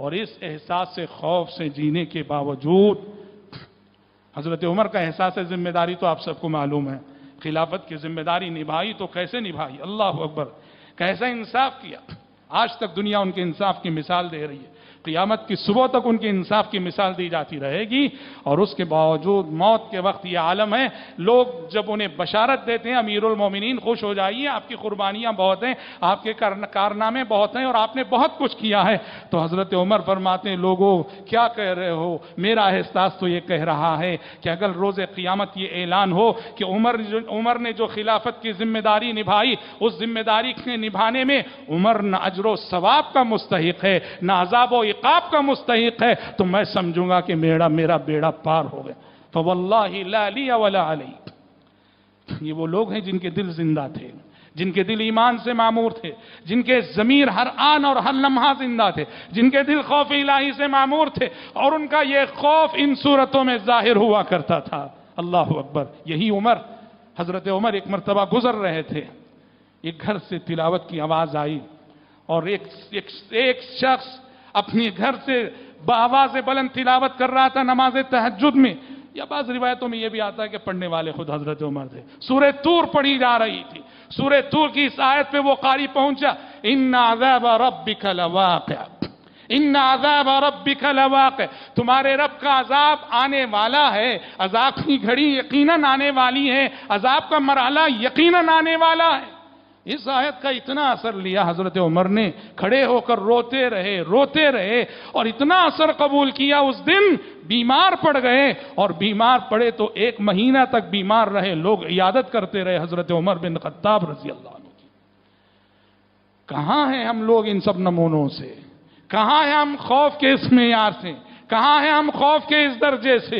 اور اس احساس سے خوف سے جینے کے باوجود حضرت عمر کا احساس ذمہ داری تو آپ سب کو معلوم ہے، خلافت کی ذمہ داری نبھائی تو کیسے نبھائی، اللہ اکبر، کیسا انصاف کیا، آج تک دنیا ان کے انصاف کی مثال دے رہی ہے، قیامت کی صبح تک ان کے انصاف کی مثال دی جاتی رہے گی، اور اس کے باوجود موت کے وقت یہ عالم ہے، لوگ جب انہیں بشارت دیتے ہیں امیر المومنین خوش ہو جائیے، آپ کی قربانیاں بہت ہیں، آپ کے کارنامے بہت ہیں اور آپ نے بہت کچھ کیا ہے، تو حضرت عمر فرماتے ہیں لوگوں کیا کہہ رہے ہو، میرا احساس تو یہ کہہ رہا ہے کہ اگر روز قیامت یہ اعلان ہو کہ عمر نے جو خلافت کی ذمہ داری نبھائی، اس ذمہ داری کے نبھانے میں عمر نہ اجر و ثواب کا مستحق ہے نہ عذاب و عقاب کا مستحق ہے، تو میں سمجھوں گا کہ میرا بیڑا پار ہو گیا، فواللہ لا لی ولا علی۔ یہ وہ لوگ ہیں جن کے دل زندہ تھے، جن کے دل ایمان سے معمور تھے، جن کے ضمیر ہر آن اور ہر لمحہ زندہ تھے، جن کے دل خوف الہی سے معمور تھے، اور ان کا یہ خوف ان صورتوں میں ظاہر ہوا کرتا تھا، اللہ اکبر۔ یہی عمر، حضرت عمر ایک مرتبہ گزر رہے تھے، ایک گھر سے تلاوت کی آواز آئی، اور ایک شخص اپنے گھر سے بآواز بلند تلاوت کر رہا تھا نماز تہجد میں، یا بعض روایتوں میں یہ بھی آتا ہے کہ پڑھنے والے خود حضرت عمر تھے، سورہ طور پڑھی جا رہی تھی، سورہ طور کی اس آیت پہ وہ قاری پہنچا، ان عذاب ربک لواقع، ان عذاب ربک لواقع، تمہارے رب کا عذاب آنے والا ہے، عذاب کی گھڑی یقیناً آنے والی ہے، عذاب کا مرحلہ یقیناً آنے والا ہے۔ اس آیت کا اتنا اثر لیا حضرت عمر نے، کھڑے ہو کر روتے رہے اور اتنا اثر قبول کیا، اس دن بیمار پڑ گئے، اور بیمار پڑے تو 1 مہینہ تک بیمار رہے، لوگ عیادت کرتے رہے حضرت عمر بن خطاب رضی اللہ عنہ کی۔ کہاں ہیں ہم لوگ ان سب نمونوں سے؟ کہاں ہیں ہم خوف کے اس معیار سے؟ کہاں ہیں ہم خوف کے اس درجے سے؟